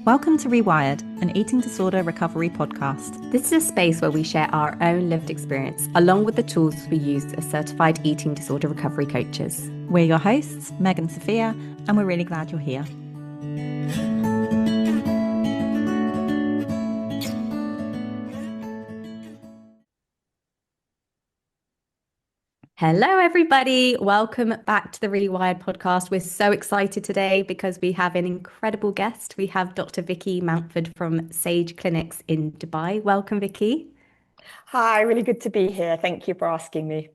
Welcome to Rewired, an eating disorder recovery podcast. This is a space where we share our own lived experience, along with the tools we use as certified eating disorder recovery coaches. We're your hosts, Meg and Sophia, and we're really glad you're here. Hello, everybody. Welcome back to the Rewired podcast. We're so excited today because we have an incredible guest. We have Dr. Vicki Mountford from Sage Clinics in Dubai. Welcome, Vicki. Hi, really good to be here. Thank you for asking me.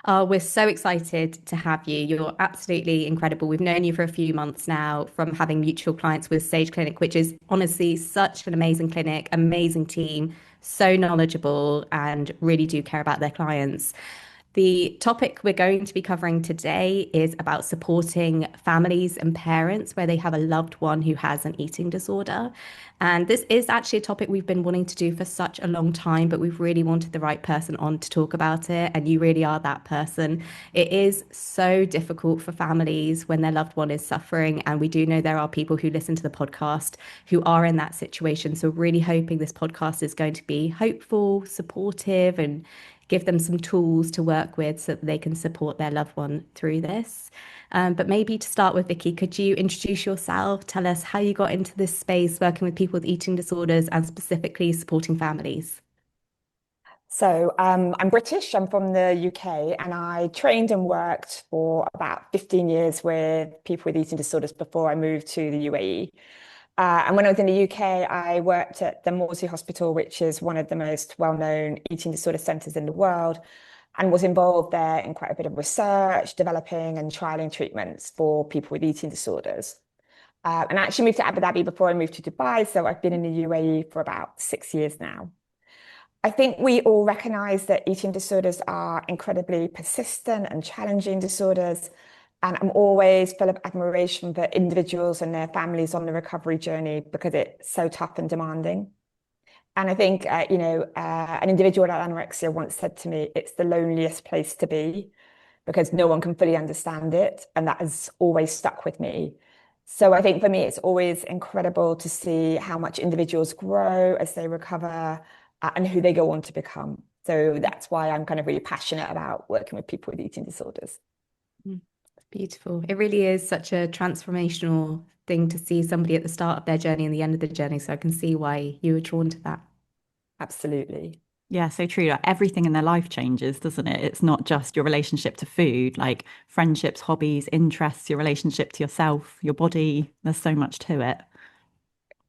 We're so excited to have you. You're absolutely incredible. We've known you for a few months now from having mutual clients with Sage Clinic, which is honestly such an amazing clinic, amazing team, so knowledgeable, and really do care about their clients. The topic we're going to be covering today is about supporting families and parents where they have a loved one who has an eating disorder. And this is actually a topic we've been wanting to do for such a long time, but we've really wanted the right person on to talk about it. And you really are that person. It is so difficult for families when their loved one is suffering. And we do know there are people who listen to the podcast who are in that situation. So, really hoping this podcast is going to be hopeful, supportive, and give them some tools to work with so that they can support their loved one through this. But maybe to start with, Vicki, could you introduce yourself? Tell us how you got into this space working with people with eating disorders and specifically supporting families. I'm British, I'm from the UK, and I trained and worked for about 15 years with people with eating disorders before I moved to the UAE. And when I was in the UK, I worked at the Maudsley Hospital, which is one of the most well-known eating disorder centres in the world, and was involved there in quite a bit of research, developing and trialing treatments for people with eating disorders. And I actually moved to Abu Dhabi before I moved to Dubai, so I've been in the UAE for about 6 years now. I think we all recognize that eating disorders are incredibly persistent and challenging disorders. And I'm always full of admiration for individuals and their families on the recovery journey because it's so tough and demanding. And I think, an individual with anorexia once said to me, it's the loneliest place to be because no one can fully understand it. And that has always stuck with me. So I think for me, it's always incredible to see how much individuals grow as they recover and who they go on to become. So that's why I'm kind of really passionate about working with people with eating disorders. Beautiful. It really is such a transformational thing to see somebody at the start of their journey and the end of the journey. So I can see why you were drawn to that. Absolutely. Yeah, so true. Like everything in their life changes, doesn't it? It's not just your relationship to food, like friendships, hobbies, interests, your relationship to yourself, your body. There's so much to it.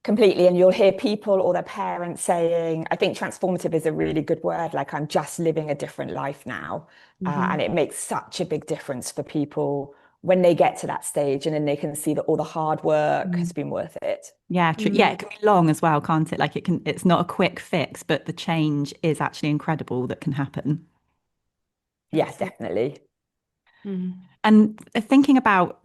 Completely. And you'll hear people or their parents saying, I think transformative is a really good word, like I'm just living a different life now. And it makes such a big difference for people when they get to that stage and then they can see that all the hard work has been worth it. Yeah, true. Yeah, it can be long as well, can't it? Like it's not a quick fix, but the change is actually incredible that can happen. Yeah, definitely. And thinking about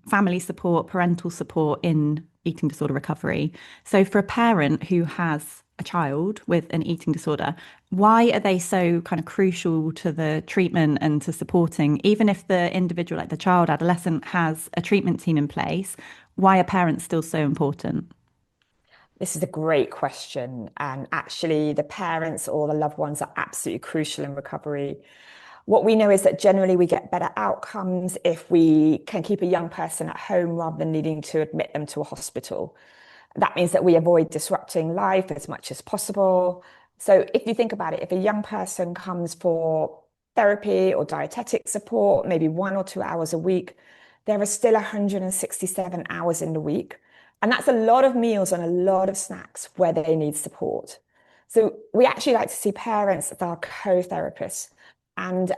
family support, parental support in eating disorder recovery. So for a parent who has a child with an eating disorder, why are they so kind of crucial to the treatment and to supporting, even if the individual, like the child, adolescent, has a treatment team in place, why are parents still so important? This is a great question. And actually, the parents or the loved ones are absolutely crucial in recovery. What we know is that generally we get better outcomes if we can keep a young person at home rather than needing to admit them to a hospital. That means that we avoid disrupting life as much as possible. So if you think about it, if a young person comes for therapy or dietetic support, maybe 1 or 2 hours a week, there are still 167 hours in the week. And that's a lot of meals and a lot of snacks where they need support. So we actually like to see parents as our co-therapists. And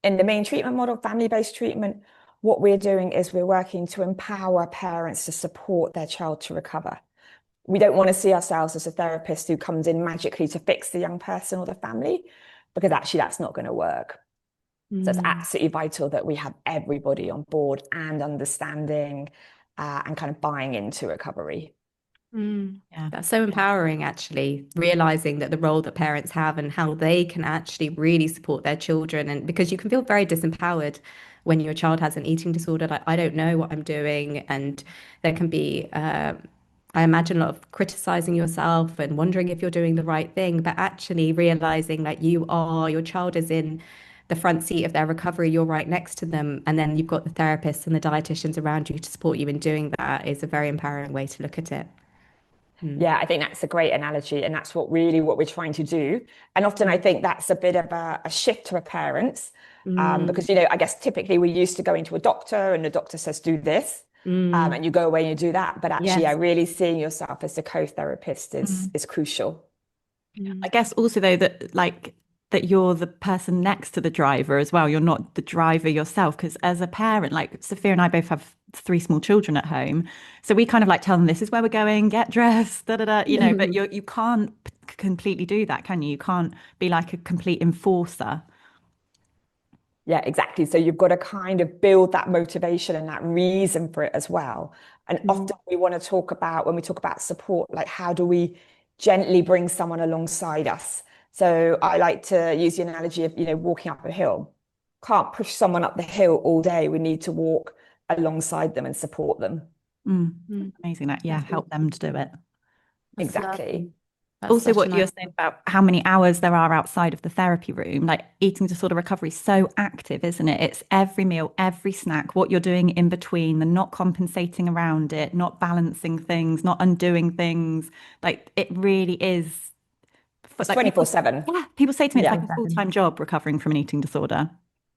in the main treatment model, family-based treatment, what we're doing is we're working to empower parents to support their child to recover. We don't want to see ourselves as a therapist who comes in magically to fix the young person or the family, because actually that's not going to work. So it's absolutely vital that we have everybody on board and understanding and kind of buying into recovery. Yeah, that's so empowering, actually, realizing that the role that parents have and how they can actually really support their children. And because you can feel very disempowered when your child has an eating disorder, like, I don't know what I'm doing. And there can be I imagine a lot of criticizing yourself and wondering if you're doing the right thing, but actually realizing that your child is in the front seat of their recovery, you're right next to them, and then you've got the therapists and the dietitians around you to support you in doing that is a very empowering way to look at it. Mm. Yeah, I think that's a great analogy, and that's what we're trying to do. And often I think that's a bit of a shift to a parents, Mm. because I guess typically we're used to going to a doctor, and the doctor says do this, Mm. and you go away and you do that. But actually, Yes. really seeing yourself as the co-therapist Mm. is crucial. I Mm. guess also though that that you're the person next to the driver as well. You're not the driver yourself, because as a parent, like Sophia and I both have three small children at home, so we kind of like tell them this is where we're going, get dressed, da da da, But you can't completely do that, can you? You can't be like a complete enforcer. Yeah, exactly. So you've got to kind of build that motivation and that reason for it as well. And Mm. often we want to talk about, when we talk about support, like how do we gently bring someone alongside us? So I like to use the analogy of, walking up a hill. Can't push someone up the hill all day. We need to walk alongside them and support them. Mm. Mm. Amazing. That, yeah, That's help them to do it. that's Exactly. lovely. That's Also, such a what nice. you're saying about how many hours there are outside of the therapy room, like eating disorder recovery is so active, isn't it? It's every meal, every snack, what you're doing in between, the not compensating around it, not balancing things, not undoing things. Like it really is. It's Like people, 24/7. yeah, people say to me, it's like Yeah. a full-time job recovering from an eating disorder.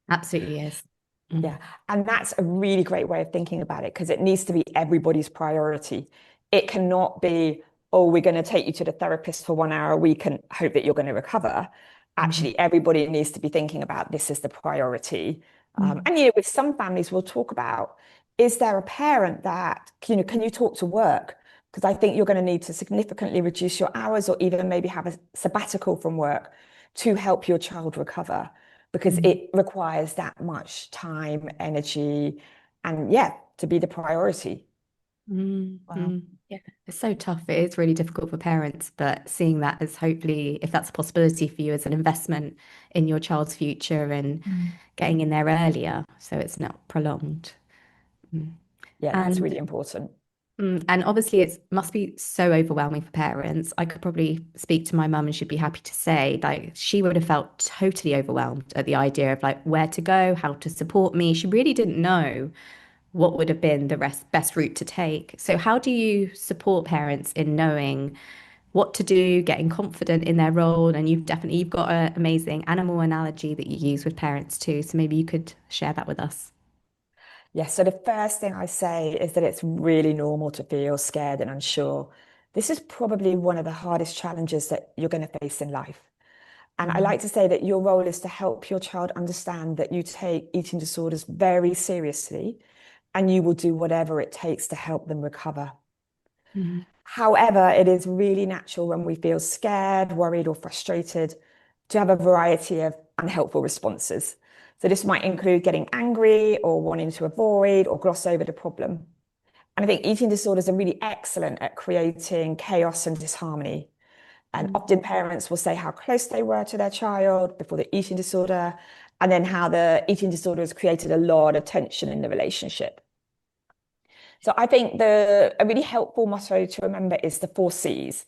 Absolutely is. Mm. Yeah. And that's a really great way of thinking about it, because it needs to be everybody's priority. It cannot be, oh, we're going to take you to the therapist for 1 hour a week and hope that you're going to recover. Mhm. Actually, everybody needs to be thinking about this as the priority. Mm. And with some families, we'll talk about, is there a parent that, can you talk to work? Because I think you're going to need to significantly reduce your hours, or even maybe have a sabbatical from work to help your child recover, because Mm. it requires that much time, energy, and yeah, to be the priority. Mm. Wow. Mm. Yeah, it's so tough. It is really difficult for parents, but seeing that as, hopefully, if that's a possibility for you, as an investment in your child's future and Mm. getting in there earlier so it's not prolonged. Mm. Yeah, that's And really important. and obviously it must be so overwhelming for parents. I could probably speak to my mum and she'd be happy to say, like, she would have felt totally overwhelmed at the idea of like where to go, how to support me. She really didn't know what would have been the best route to take. So how do you support parents in knowing what to do, getting confident in their role? And you've got an amazing animal analogy that you use with parents too. So maybe you could share that with us. Yeah, so the first thing I say is that it's really normal to feel scared and unsure. This is probably one of the hardest challenges that you're going to face in life. And I Mm. like to say that your role is to help your child understand that you take eating disorders very seriously, and you will do whatever it takes to help them recover. Mm. However, it is really natural when we feel scared, worried, or frustrated to have a variety of unhelpful responses. So this might include getting angry, or wanting to avoid or gloss over the problem. And I think eating disorders are really excellent at creating chaos and disharmony. And Mm. often parents will say how close they were to their child before the eating disorder, and then how the eating disorder has created a lot of tension in the relationship. So I think a really helpful motto to remember is the 4 Cs.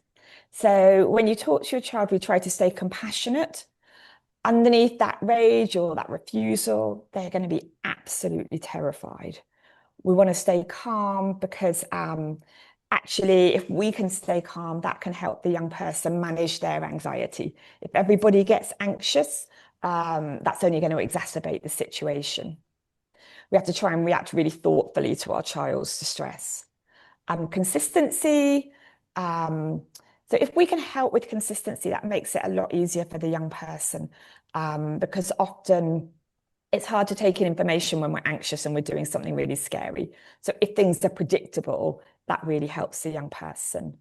So when you talk to your child, we try to stay compassionate. Underneath that rage or that refusal, they're going to be absolutely terrified. We want to stay calm, because actually, if we can stay calm, that can help the young person manage their anxiety. If everybody gets anxious, that's only going to exacerbate the situation. We have to try and react really thoughtfully to our child's distress. Consistency. Um, so if we can help with consistency, that makes it a lot easier for the young person, because often it's hard to take in information when we're anxious and we're doing something really scary. So if things are predictable, that really helps the young person.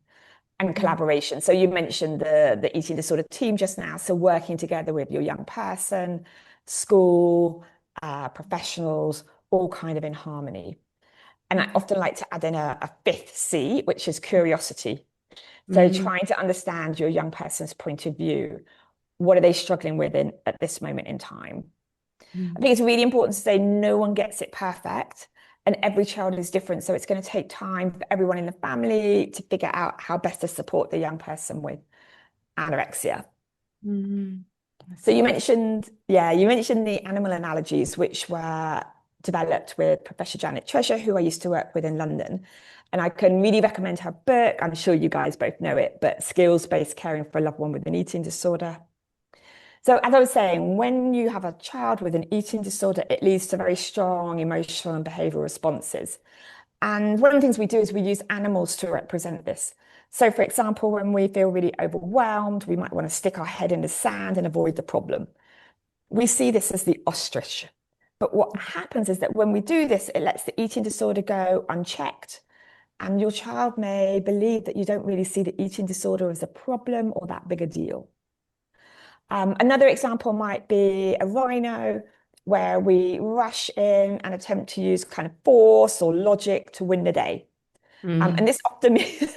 And Mm. collaboration. So you mentioned the eating disorder team just now. So working together with your young person, school, professionals, all kind of in harmony. And I often like to add in a fifth C, which is curiosity. So Mm. trying to understand your young person's point of view. What are they struggling with at this moment in time? I Mm. think it's really important to say no one gets it perfect. and every child is different. So it's going to take time for everyone in the family to figure out how best to support the young person with anorexia. Mm. So you mentioned the animal analogies, which were developed with Professor Janet Treasure, who I used to work with in London. And I can really recommend her book. I'm sure you guys both know it, but Skills-Based Caring for a Loved One with an Eating Disorder. So as I was saying, when you have a child with an eating disorder, it leads to very strong emotional and behavioral responses. And one of the things we do is we use animals to represent this. So for example, when we feel really overwhelmed, we might want to stick our head in the sand and avoid the problem. We see this as the ostrich. But what happens is that when we do this, it lets the eating disorder go unchecked. And your child may believe that you don't really see the eating disorder as a problem or that big a deal. Another example might be a rhino, where we rush in and attempt to use kind of force or logic to win the day. And this often means,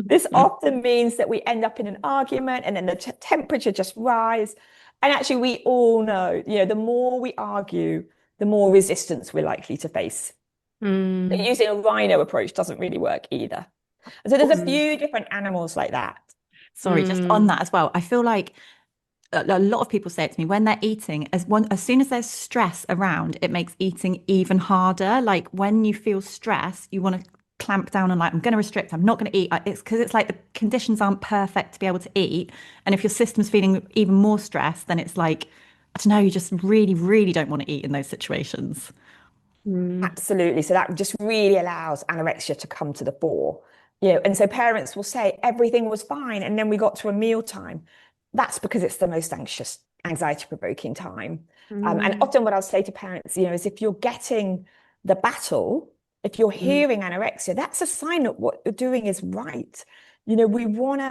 this often means that we end up in an argument and then the temperature just rise. And actually, we all know, the more we argue, the more resistance we're likely to face. Using a rhino approach doesn't really work either. So there's a few different animals like that. Sorry, just on that as well. I feel like a lot of people say it to me when they're eating, as soon as there's stress around, it makes eating even harder. Like when you feel stress, you want to clamp down and like, I'm going to restrict, I'm not going to eat. It's because it's like the conditions aren't perfect to be able to eat. And if your system's feeling even more stressed, then it's like, I don't know, you just really, really don't want to eat in those situations. Absolutely. So that just really allows anorexia to come to the fore. And so parents will say everything was fine, and then we got to a meal time. That's because it's the most anxiety-provoking time. And often what I'll say to parents, is if you're getting the battle, if you're hearing anorexia, that's a sign that what you're doing is right. We don't want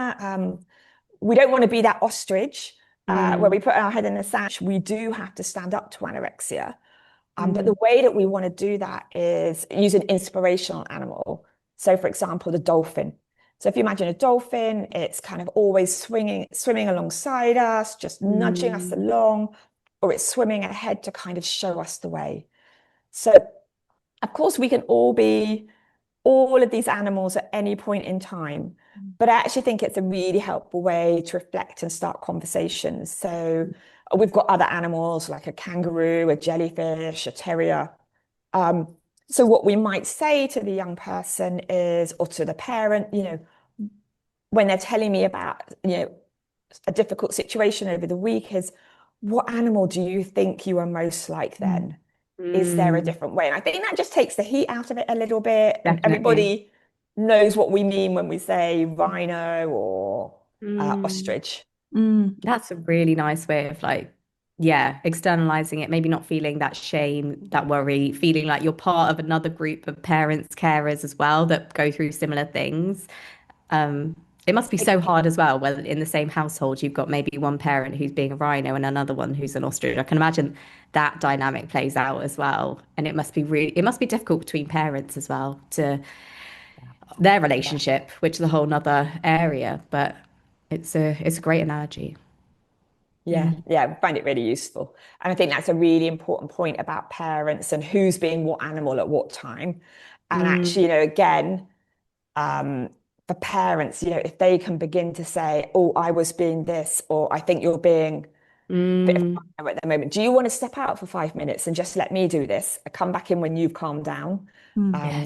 to be that ostrich where we put our head in the sand. We do have to stand up to anorexia. But the way that we want to do that is use an inspirational animal. So for example, the dolphin. So if you imagine a dolphin, it's kind of always swimming alongside us, just nudging us along, or it's swimming ahead to kind of show us the way. So of course, we can all be all of these animals at any point in time, but I actually think it's a really helpful way to reflect and start conversations. So we've got other animals like a kangaroo, a jellyfish, a terrier. So what we might say to the young person is, or to the parent, when they're telling me about, a difficult situation over the week, is what animal do you think you are most like then? Is there a different way? And I think that just takes the heat out of it a little bit. And everybody knows what we mean when we say rhino or ostrich. That's a really nice way of externalizing it, maybe not feeling that shame, that worry, feeling like you're part of another group of parents, carers as well that go through similar things. It must be so hard as well, when in the same household you've got maybe one parent who's being a rhino and another one who's an ostrich. I can imagine that dynamic plays out as well. And it must be difficult between parents as well, to their relationship, which is a whole nother area. But it's a great analogy. Yeah, I find it really useful. And I think that's a really important point about parents and who's being what animal at what time. And actually, again, for parents, if they can begin to say, oh, I was being this, or I think you're being a bit of a at the moment. Do you want to step out for 5 minutes and just let me do this? I come back in when you've calmed down.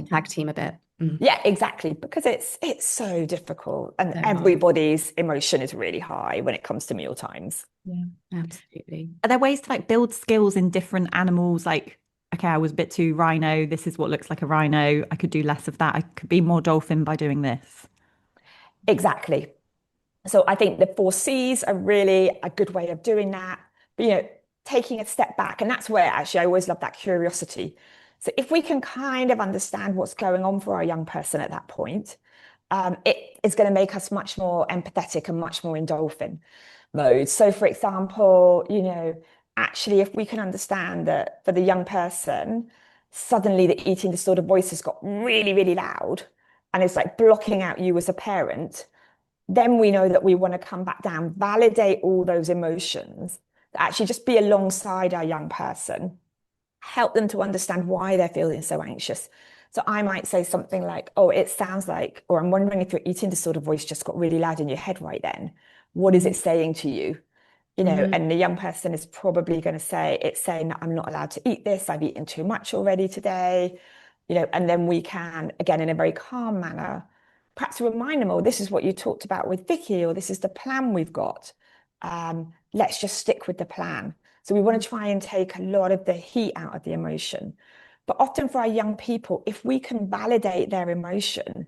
Tag team a bit. Yeah, exactly. Because it's so difficult, and everybody's emotion is really high when it comes to meal times. Yeah, absolutely. Are there ways to build skills in different animals? Like, okay, I was a bit too rhino. This is what looks like a rhino. I could do less of that. I could be more dolphin by doing this. Exactly. So I think the 4Cs are really a good way of doing that. But, taking a step back, and that's where actually I always love that curiosity. So if we can kind of understand what's going on for our young person at that point, it is going to make us much more empathetic and much more in dolphin mode. So for example, actually, if we can understand that for the young person, suddenly the eating disorder voice has got really, really loud and it's like blocking out you as a parent, then we know that we want to come back down, validate all those emotions, actually just be alongside our young person help them to understand why they're feeling so anxious. So I might say something like, oh, it sounds like, or I'm wondering if your eating disorder voice just got really loud in your head right then. What is it saying to you? And the young person is probably going to say, it's saying that I'm not allowed to eat this. I've eaten too much already today. And then we can, again, in a very calm manner, perhaps remind them, oh, this is what you talked about with Vicky, or this is the plan we've got. Let's just stick with the plan. So we want to try and take a lot of the heat out of the emotion. But often for our young people, if we can validate their emotion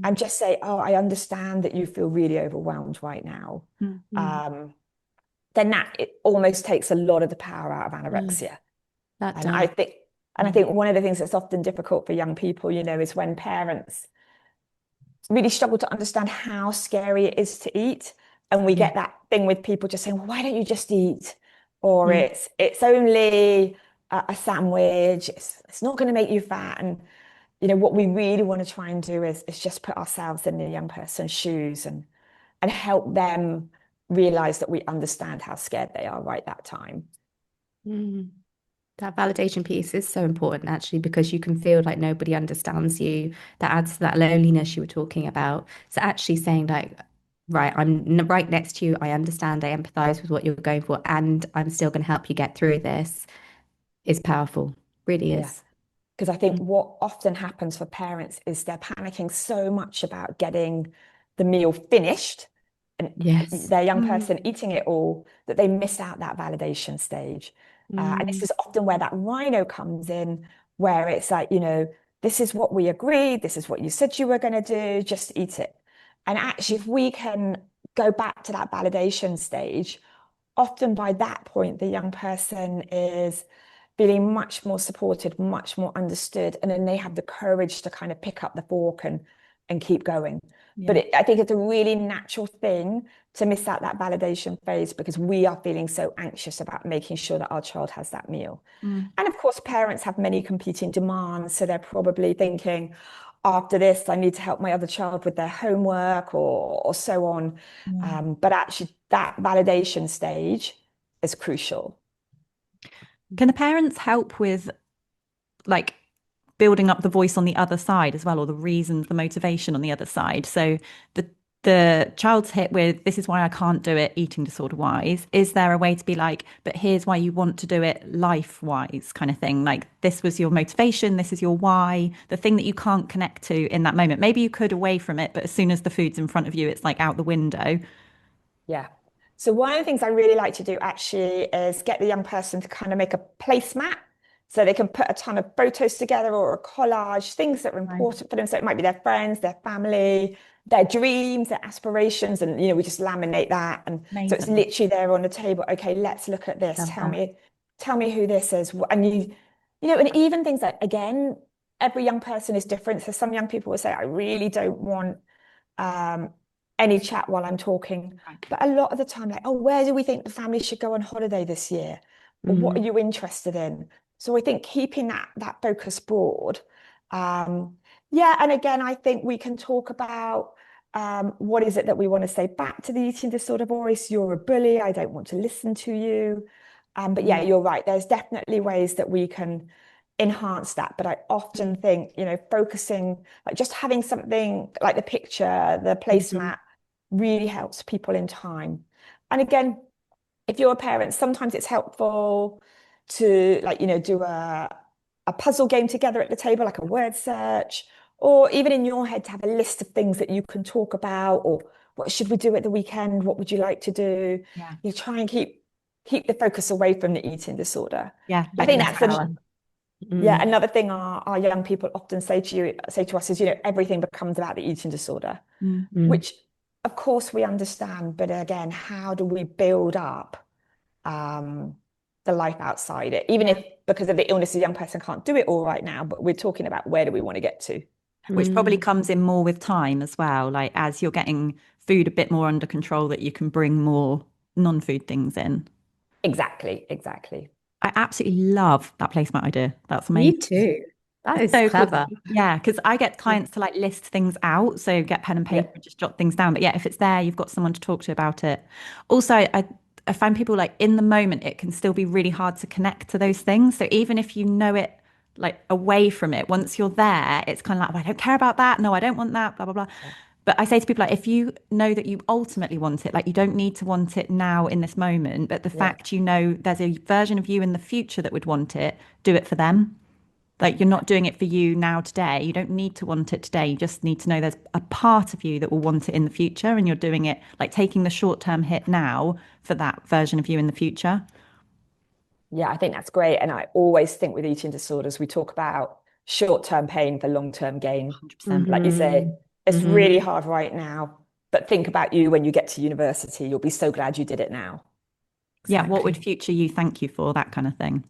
and just say, oh, I understand that you feel really overwhelmed right now, then it almost takes a lot of the power out of anorexia. That And does. I think one of the things that's often difficult for young people, is when parents really struggle to understand how scary it is to eat. And we get that thing with people just saying, well, why don't you just eat? Or it's only a sandwich. It's not going to make you fat. And, what we really want to try and do is just put ourselves in the young person's shoes and help them realize that we understand how scared they are right that time. That validation piece is so important, actually, because you can feel like nobody understands you. That adds to that loneliness you were talking about. So actually saying like, right, I'm right next to you. I understand, I empathize with what you're going for, and I'm still going to help you get through this is powerful. Really is. Because I think what often happens for parents is they're panicking so much about getting the meal finished and their young person eating it all that they miss out that validation stage. And this is often where that rhino comes in, where it's like, this is what we agreed, this is what you said you were going to do, just eat it. And actually, if we can go back to that validation stage, often by that point, the young person is feeling much more supported, much more understood, and then they have the courage to kind of pick up the fork and keep going. But I think it's a really natural thing to miss out that validation phase because we are feeling so anxious about making sure that our child has that meal. And of course, parents have many competing demands. So they're probably thinking, after this, I need to help my other child with their homework or so on. But actually, that validation stage is crucial. Can the parents help with like building up the voice on the other side as well, or the reasons, the motivation on the other side? So the child's hit with, this is why I can't do it eating disorder wise. Is there a way to be like, but here's why you want to do it life wise kind of thing? Like this was your motivation, this is your why, the thing that you can't connect to in that moment. Maybe you could away from it, but as soon as the food's in front of you, it's like out the window. Yeah. So one of the things I really like to do actually is get the young person to kind of make a placemat so they can put a ton of photos together or a collage, things that are important for them. So it might be their friends, their family, their dreams, their aspirations, and we just laminate that. And so it's literally there on the table. Okay, let's look at this. Tell me who this is. And and even things like, again, every young person is different. So some young people will say, I really don't want any chat while I'm talking. But a lot of the time, like, oh, where do we think the family should go on holiday this year? Or what are you interested in? So I think keeping that focus broad. And again, I think we can talk about what is it that we want to say back to the eating disorder voice. You're a bully. I don't want to listen to you. But yeah, you're right. There's definitely ways that we can enhance that. But I often think, focusing, like just having something like the picture, the placemat really helps people in time. And again, if you're a parent, sometimes it's helpful to do a puzzle game together at the table, like a word search, or even in your head to have a list of things that you can talk about, or what should we do at the weekend? What would you like to do? You try and keep the focus away from the eating disorder. I think that's another thing our young people often say to us is, everything becomes about the eating disorder, which of course we understand, but again, how do we build up the life outside it, even if because of the illness a young person can't do it all right now, but we're talking about where do we want to get to, which probably comes in more with time as well, like as you're getting food a bit more under control, that you can bring more non-food things in. Exactly. I absolutely love that placemat idea. That's amazing. Me too. That is so clever. Cool. Yeah, because I get clients to like list things out, so get pen and paper and just jot things down. But yeah, if it's there, you've got someone to talk to about it. Also, I find people like in the moment, it can still be really hard to connect to those things. So even if you know it like away from it, once you're there, it's kind of like, oh, I don't care about that. No, I don't want that, blah, blah, blah. Yeah. But I say to people, like, if you know that you ultimately want it, like, you don't need to want it now in this moment, but the Yeah. fact you know there's a version of you in the future that would want it, do it for them. Like, you're not doing it for you now today. You don't need to want it today. You just need to know there's a part of you that will want it in the future, and you're doing it like taking the short-term hit now for that version of you in the future. Yeah, I think that's great. And I always think with eating disorders, we talk about short-term pain for long-term gain. 100%. Like you say, it's Mm-hmm. really hard right now, but think about you when you get to university. You'll be so glad you did it now. Yeah, what would Exactly. future you thank you for? That kind of thing.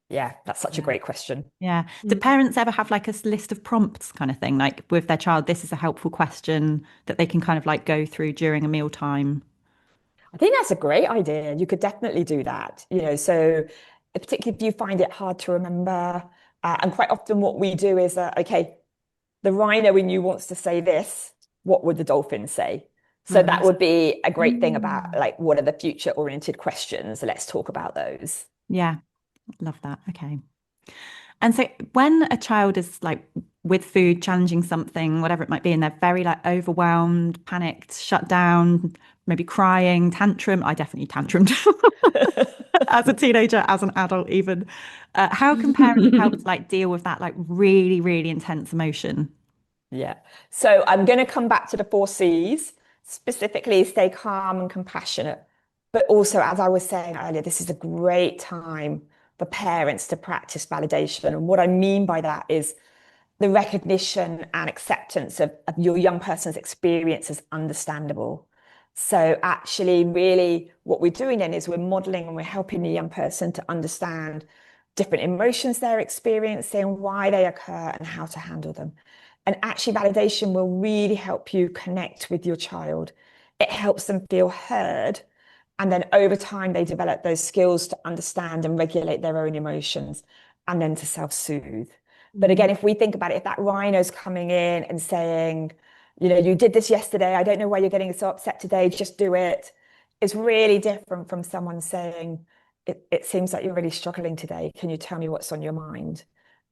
Yeah, that's such a Yeah. great question. Yeah. Do parents ever have like a list of prompts kind of thing, like with their child, this is a helpful question that they can kind of like go through during a mealtime? I think that's a great idea. You could definitely do that. So particularly if you find it hard to remember, and quite often what we do is, okay, the rhino in you wants to say this. What would the dolphin say? So that Mm. would be a great thing about Mm. like, what are the future oriented questions? Let's talk about those. Yeah, love that. Okay. And so when a child is like with food, challenging something, whatever it might be, and they're very like overwhelmed, panicked, shut down, maybe crying, tantrum. I definitely tantrumed as a teenager, as an adult, even. How can parents help to like deal with that like really, really intense emotion? Yeah. So I'm going to come back to the four C's, specifically stay calm and compassionate. But also, as I was saying earlier, this is a great time for parents to practice validation. And what I mean by that is the recognition and acceptance of your young person's experience as understandable. So actually, really, what we're doing then is we're modeling and we're helping the young person to understand different emotions they're experiencing, why they occur, and how to handle them. And actually, validation will really help you connect with your child. It helps them feel heard. And then over time, they develop those skills to understand and regulate their own emotions and then to self-soothe. But again, if we think about it, if that rhino's coming in and saying, you did this yesterday, I don't know why you're getting so upset today, just do it, it's really different from someone saying, it seems like you're really struggling today. Can you tell me what's on your mind?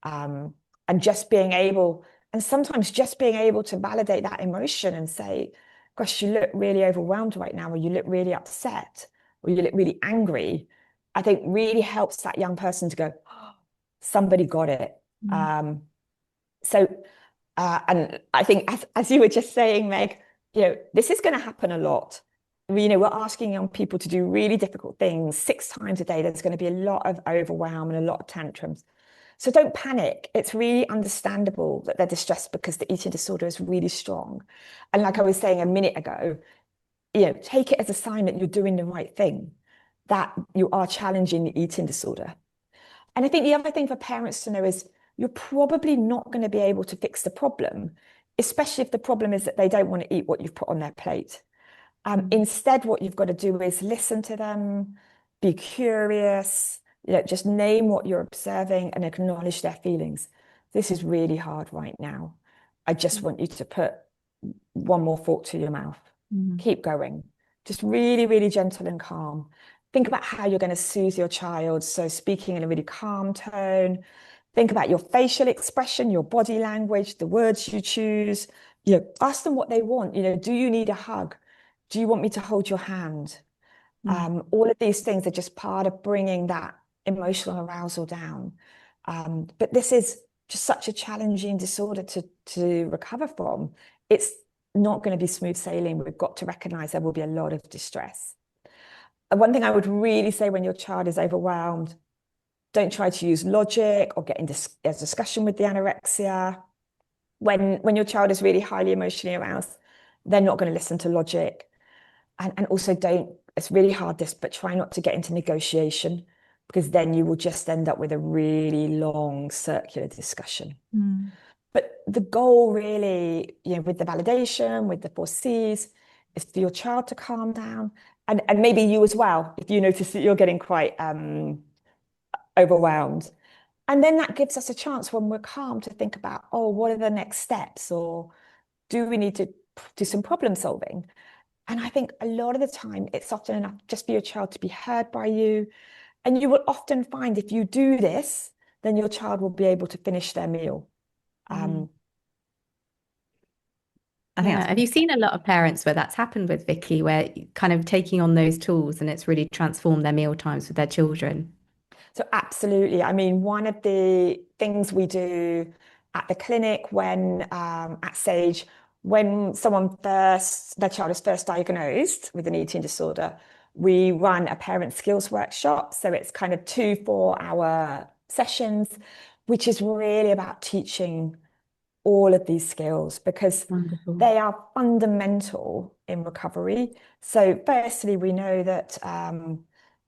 Um, and just being able, and sometimes just being able to validate that emotion and say, gosh, you look really overwhelmed right now, or you look really upset, or you look really angry, I think really helps that young person to go, oh, somebody got it. Mm. Um, so, and I think as you were just saying, Meg, this is going to happen a lot. We're asking young people to do really difficult things 6 times a day. There's going to be a lot of overwhelm and a lot of tantrums. So don't panic. It's really understandable that they're distressed because the eating disorder is really strong. And like I was saying a minute ago, take it as a sign that you're doing the right thing, that you are challenging the eating disorder. And I think the other thing for parents to know is you're probably not going to be able to fix the problem, especially if the problem is that they don't want to eat what you've put on their plate. Instead, what you've got to do is listen to them, be curious, just name what you're observing and acknowledge their feelings. This is really hard right now. I just want you to put one more fork to your mouth. Mm. Keep going. Just really, really gentle and calm. Think about how you're going to soothe your child. So speaking in a really calm tone. Think about your facial expression, your body language, the words you choose. Ask them what they want. Do you need a hug? Do you want me to hold your hand? Mm. All of these things are just part of bringing that emotional arousal down. But this is just such a challenging disorder to recover from. It's not going to be smooth sailing. We've got to recognize there will be a lot of distress. And one thing I would really say when your child is overwhelmed, don't try to use logic or get into a discussion with the anorexia. When your child is really highly emotionally aroused, they're not going to listen to logic. And also it's really hard this, but try not to get into negotiation because then you will just end up with a really long circular discussion. Mm. But the goal really, with the validation, with the four C's, is for your child to calm down. And maybe you as well, if you notice that you're getting quite overwhelmed. And then that gives us a chance when we're calm to think about, oh, what are the next steps? Or do we need to do some problem solving? And I think a lot of the time it's often enough just for your child to be heard by you. And you will often find if you do this, then your child will be able to finish their meal. I think Yeah. Have you seen a lot of parents where that's happened with Vicky, where kind of taking on those tools and it's really transformed their meal times with their children? So absolutely. I mean, one of the things we do at the clinic when at Sage, when their child is first diagnosed with an eating disorder, we run a parent skills workshop. So it's kind of 2 4-hour sessions, which is really about teaching all of these skills because Wonderful. they are fundamental in recovery. So firstly, we know that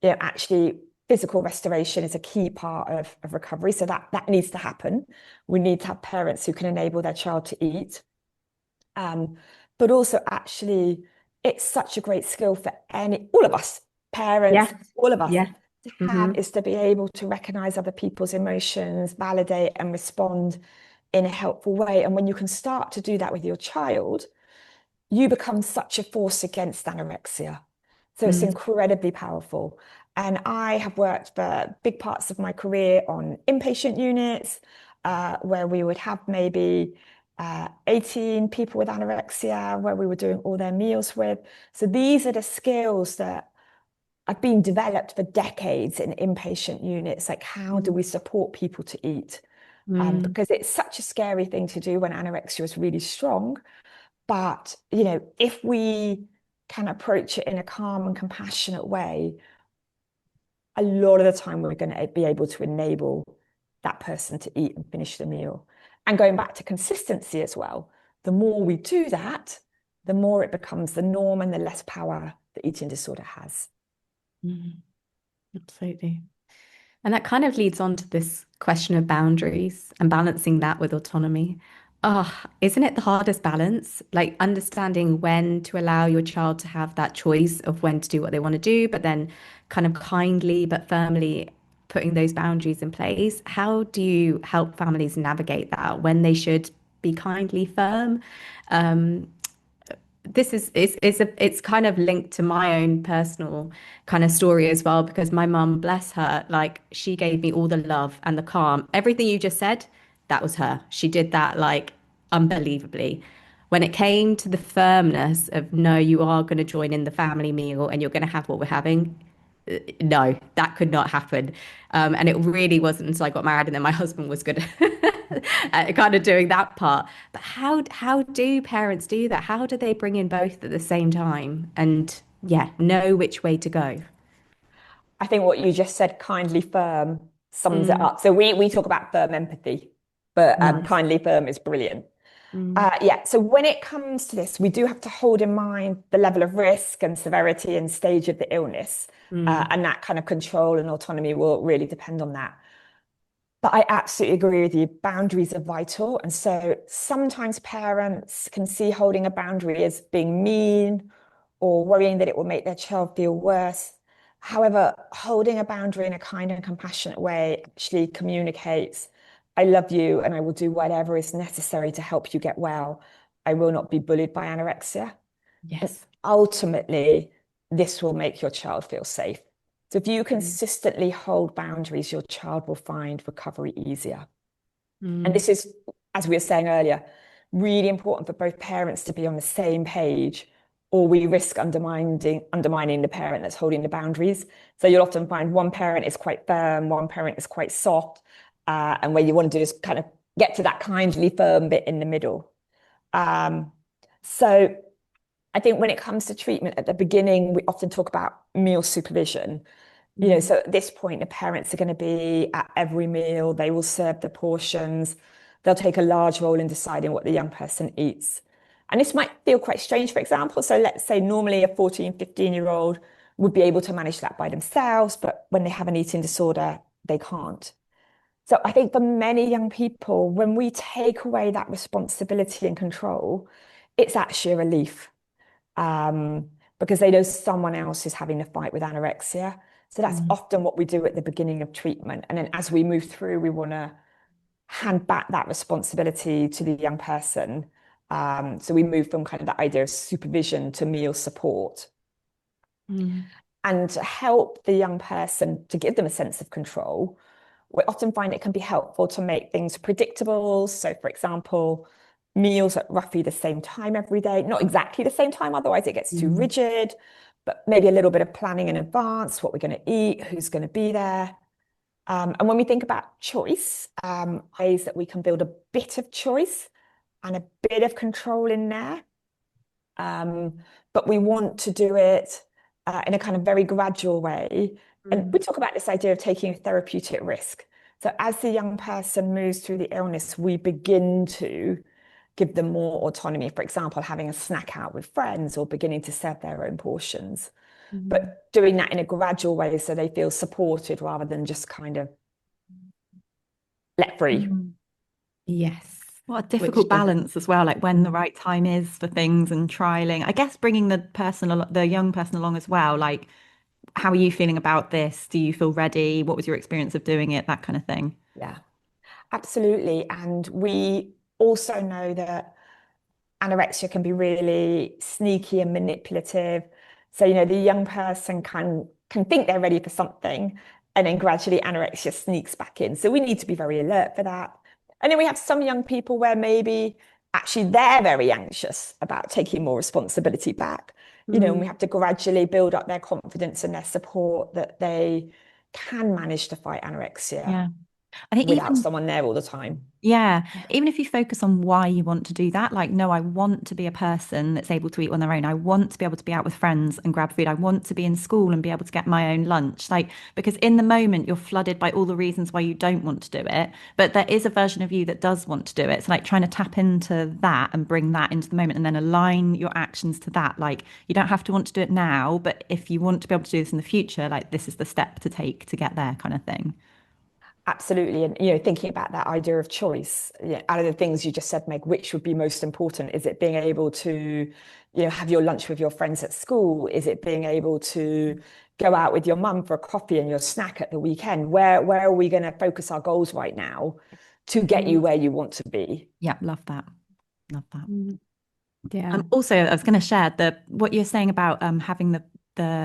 actually physical restoration is a key part of recovery. So that needs to happen. We need to have parents who can enable their child to eat. But also actually, it's such a great skill for all of us, parents, Yes. all of us, Yes. to have is to be able to recognize other people's emotions, validate and respond in a helpful way. And when you can start to do that with your child, you become such a force against anorexia. So it's incredibly powerful. And I have worked for big parts of my career on inpatient units, where we would have maybe 18 people with anorexia, where we were doing all their meals with. So these are the skills that have been developed for decades in inpatient units. Like, how do we support people to eat? Because it's such a scary thing to do when anorexia is really strong. But, if we can approach it in a calm and compassionate way, a lot of the time we're going to be able to enable that person to eat and finish the meal. And going back to consistency as well, the more we do that, the more it becomes the norm and the less power the eating disorder has. Absolutely. And that kind of leads on to this question of boundaries and balancing that with autonomy. Oh, isn't it the hardest balance? Like understanding when to allow your child to have that choice of when to do what they want to do, but then kind of kindly but firmly putting those boundaries in place. How do you help families navigate that when they should be kindly firm? This it's kind of linked to my own personal kind of story as well, because my mum, bless her, like she gave me all the love and the calm. Everything you just said, that was her. She did that like unbelievably. When it came to the firmness of no, you are going to join in the family meal and you're going to have what we're having, no, that could not happen. And it really wasn't until I got married and then my husband was good at kind of doing that part. But how do parents do that? How do they bring in both at the same time and yeah, know which way to go? I think what you just said, kindly firm, sums it up. So we talk about firm empathy, but Nice. kindly firm is brilliant. So when it comes to this, we do have to hold in mind the level of risk and severity and stage of the illness. And that kind of control and autonomy will really depend on that. But I absolutely agree with you. Boundaries are vital. And so sometimes parents can see holding a boundary as being mean or worrying that it will make their child feel worse. However, holding a boundary in a kind and compassionate way actually communicates, I love you and I will do whatever is necessary to help you get well. I will not be bullied by anorexia. Yes. Ultimately, this will make your child feel safe. So if you consistently hold boundaries, your child will find recovery easier. And this is, as we were saying earlier, really important for both parents to be on the same page, or we risk undermining the parent that's holding the boundaries. So you'll often find one parent is quite firm, one parent is quite soft, and what you want to do is kind of get to that kindly firm bit in the middle. So I think when it comes to treatment at the beginning, we often talk about meal supervision. So at this point, the parents are going to be at every meal. They will serve the portions. They'll take a large role in deciding what the young person eats. And this might feel quite strange, for example. So let's say normally a 14, 15-year-old would be able to manage that by themselves, but when they have an eating disorder, they can't. So I think for many young people, when we take away that responsibility and control, it's actually a relief, because they know someone else is having a fight with anorexia. So that's often what we do at the beginning of treatment. And then as we move through, we want to hand back that responsibility to the young person, So we moved from kind of the idea of supervision to meal support. And to help the young person, to give them a sense of control, we often find it can be helpful to make things predictable. So, for example, meals at roughly the same time every day, not exactly the same time, otherwise it gets too rigid, but maybe a little bit of planning in advance, what we're going to eat, who's going to be there. And when we think about choice, ways that we can build a bit of choice and a bit of control in there. But we want to do it in a kind of very gradual way. And we talk about this idea of taking a therapeutic risk. So as the young person moves through the illness, we begin to give them more autonomy. For example, having a snack out with friends or beginning to serve their own portions. But doing that in a gradual way so they feel supported rather than just kind of let free. Yes. What a difficult balance as well, like when the right time is for things and trialing. I guess bringing the young person along as well, like, how are you feeling about this? Do you feel ready? What was your experience of doing it? That kind of thing. Yeah, absolutely. And we also know that anorexia can be really sneaky and manipulative. So, the young person can think they're ready for something, and then gradually anorexia sneaks back in. So we need to be very alert for that. And then we have some young people where maybe actually they're very anxious about taking more responsibility back. And we have to gradually build up their confidence and their support that they can manage to fight anorexia Yeah. I think without someone there all the time. Yeah, even if you focus on why you want to do that, like, no, I want to be a person that's able to eat on their own. I want to be able to be out with friends and grab food. I want to be in school and be able to get my own lunch. Like, because in the moment you're flooded by all the reasons why you don't want to do it, but there is a version of you that does want to do it. So like trying to tap into that and bring that into the moment and then align your actions to that. Like, you don't have to want to do it now, but if you want to be able to do this in the future, like, this is the step to take to get there, kind of thing. Absolutely. And, thinking about that idea of choice, out of the things you just said, Meg, which would be most important? Is it being able to, have your lunch with your friends at school? Is it being able to go out with your mum for a coffee and your snack at the weekend? Where are we going to focus our goals right now to get you where you want to be? Yeah, love that. Love that. Yeah. Also, I was going to share what you're saying about having the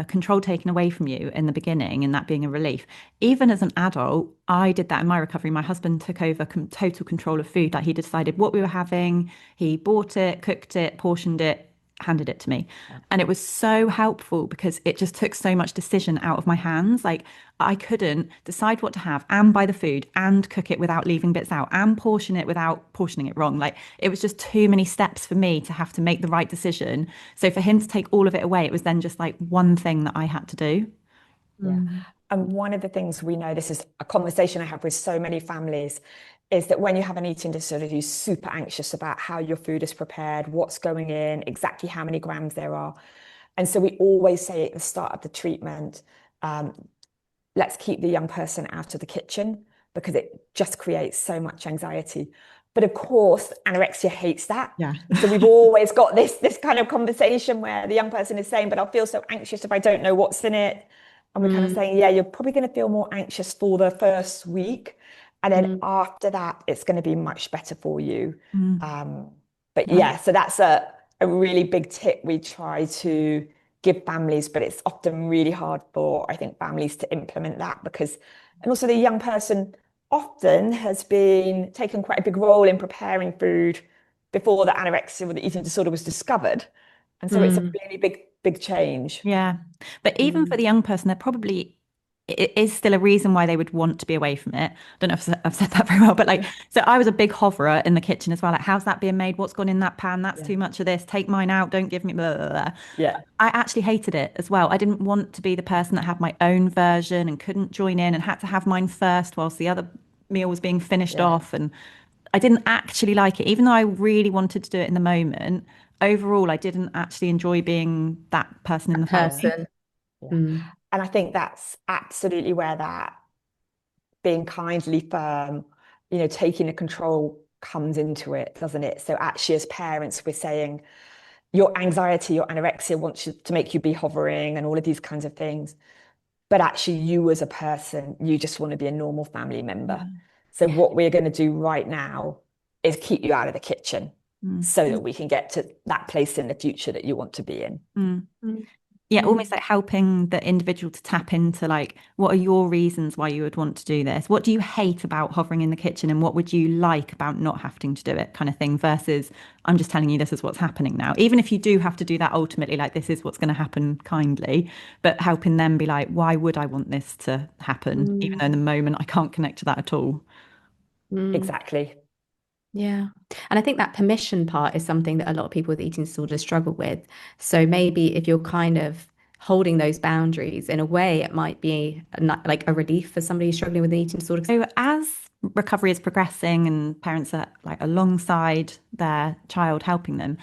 control taken away from you in the beginning and that being a relief. Even as an adult, I did that in my recovery. My husband took over total control of food. Like, he decided what we were having, he bought it, cooked it, portioned it, handed it to me. And it was so helpful because it just took so much decision out of my hands. Like, I couldn't decide what to have and buy the food and cook it without leaving bits out and portion it without portioning it wrong. Like, it was just too many steps for me to have to make the right decision. So for him to take all of it away, it was then just like one thing that I had to do. Yeah. And one of the things we know, this is a conversation I have with so many families, is that when you have an eating disorder, you're super anxious about how your food is prepared, what's going in, exactly how many grams there are. And so we always say at the start of the treatment, let's keep the young person out of the kitchen because it just creates so much anxiety. But of course, anorexia hates that. Yeah. So we've always got this kind of conversation where the young person is saying, but I'll feel so anxious if I don't know what's in it. And we're kind of saying, yeah, you're probably going to feel more anxious for the first week. And then after that, it's going to be much better for you. But yeah, so that's a really big tip we try to give families, but it's often really hard for, I think, families to implement that because, and also the young person often has been taken quite a big role in preparing food before the anorexia or the eating disorder was discovered. And so it's a really big change. Yeah. But even for the young person, it is still a reason why they would want to be away from it. I don't know if I've said that very well, but like, so I was a big hoverer in the kitchen as well. Like, how's that being made? What's gone in that pan? That's too much of this. Take mine out. Don't give me blah, blah, blah. Yeah. I actually hated it as well. I didn't want to be the person that had my own version and couldn't join in and had to have mine first whilst the other meal was being finished off. And I didn't actually like it, even though I really wanted to do it in the moment. Overall, I didn't actually enjoy being that person in the family. Yeah. And I think that's absolutely where that being kindly firm, taking the control comes into it, doesn't it? So actually, as parents, we're saying your anxiety, your anorexia wants you to make you be hovering and all of these kinds of things. But actually, you as a person, you just want to be a normal family member. So what we're going to do right now is keep you out of the kitchen. so that we can get to that place in the future that you want to be in. Yeah, almost like helping the individual to tap into like, what are your reasons why you would want to do this? What do you hate about hovering in the kitchen and what would you like about not having to do it, kind of thing, versus I'm just telling you this is what's happening now. Even if you do have to do that ultimately, like this is what's going to happen kindly, but helping them be like, why would I want this to happen? Even though in the moment I can't connect to that at all. Exactly. Yeah. And I think that permission part is something that a lot of people with eating disorders struggle with. So maybe if you're kind of holding those boundaries in a way, it might be like a relief for somebody who's struggling with an eating disorder. So as recovery is progressing and parents are like alongside their child helping them,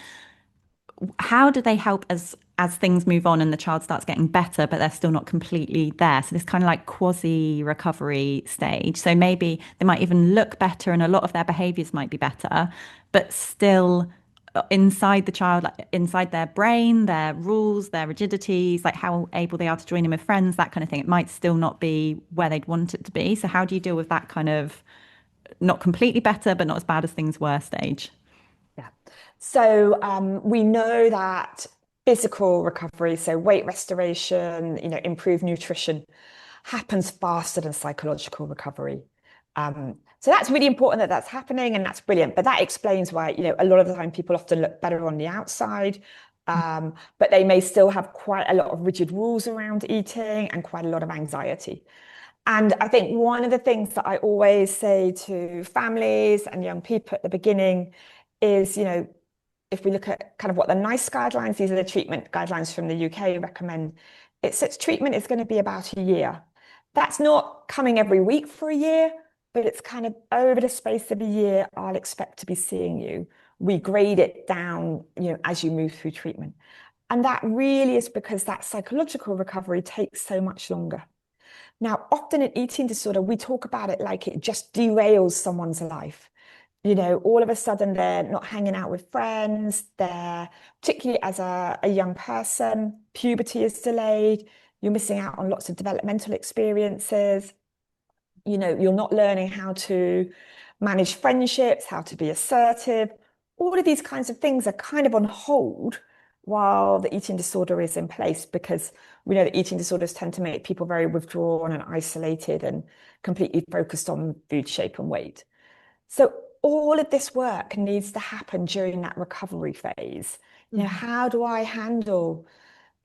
how do they help as things move on and the child starts getting better, but they're still not completely there? So this kind of like quasi recovery stage. So maybe they might even look better and a lot of their behaviors might be better, but still inside the child, like inside their brain, their rules, their rigidities, like how able they are to join in with friends, that kind of thing. It might still not be where they'd want it to be. So how do you deal with that kind of not completely better, but not as bad as things were stage? Yeah. So we know that physical recovery, so weight restoration, improved nutrition, happens faster than psychological recovery. So that's really important that that's happening, and that's brilliant. But that explains why, a lot of the time people often look better on the outside, but they may still have quite a lot of rigid rules around eating and quite a lot of anxiety. And I think one of the things that I always say to families and young people at the beginning is, if we look at kind of what the NICE guidelines, these are the treatment guidelines from the UK recommend, it says treatment is going to be about a year. That's not coming every week for a year, but it's kind of over the space of a year, I'll expect to be seeing you. We grade it down, as you move through treatment. And that really is because that psychological recovery takes so much longer. Now, often in eating disorder, we talk about it like it just derails someone's life. All of a sudden they're not hanging out with friends. They're, particularly as a young person, puberty is delayed. You're missing out on lots of developmental experiences. You're not learning how to manage friendships, how to be assertive. All of these kinds of things are kind of on hold while the eating disorder is in place, because we know that eating disorders tend to make people very withdrawn and isolated and completely focused on food shape and weight. So all of this work needs to happen during that recovery phase. How do I handle,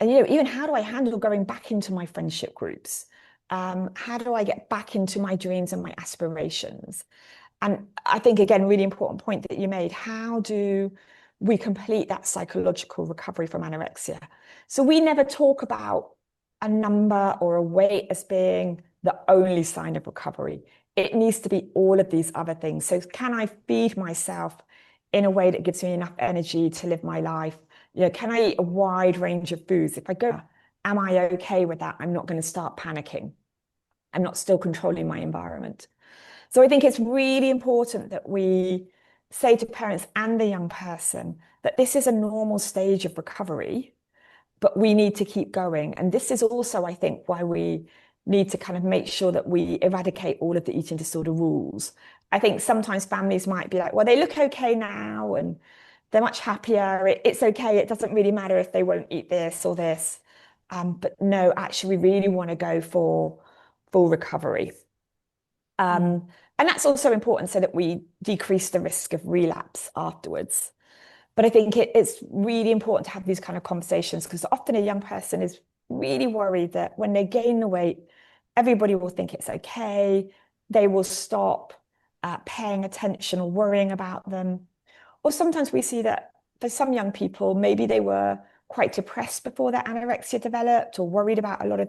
and even how do I handle going back into my friendship groups? How do I get back into my dreams and my aspirations? And I think, again, really important point that you made, how do we complete that psychological recovery from anorexia? So we never talk about a number or a weight as being the only sign of recovery. It needs to be all of these other things. So can I feed myself in a way that gives me enough energy to live my life? Can I eat a wide range of foods? If I go, am I okay with that? I'm not going to start panicking. I'm not still controlling my environment. So I think it's really important that we say to parents and the young person that this is a normal stage of recovery, but we need to keep going. And this is also, I think, why we need to kind of make sure that we eradicate all of the eating disorder rules. I think sometimes families might be like, well, they look okay now and they're much happier. It's okay. It doesn't really matter if they won't eat this or this. But no, actually, we really want to go for full recovery. And that's also important so that we decrease the risk of relapse afterwards. But I think it's really important to have these kind of conversations, because often a young person is really worried that when they gain the weight, everybody will think it's okay. They will stop paying attention or worrying about them. Or sometimes we see that for some young people, maybe they were quite depressed before their anorexia developed or worried about a lot of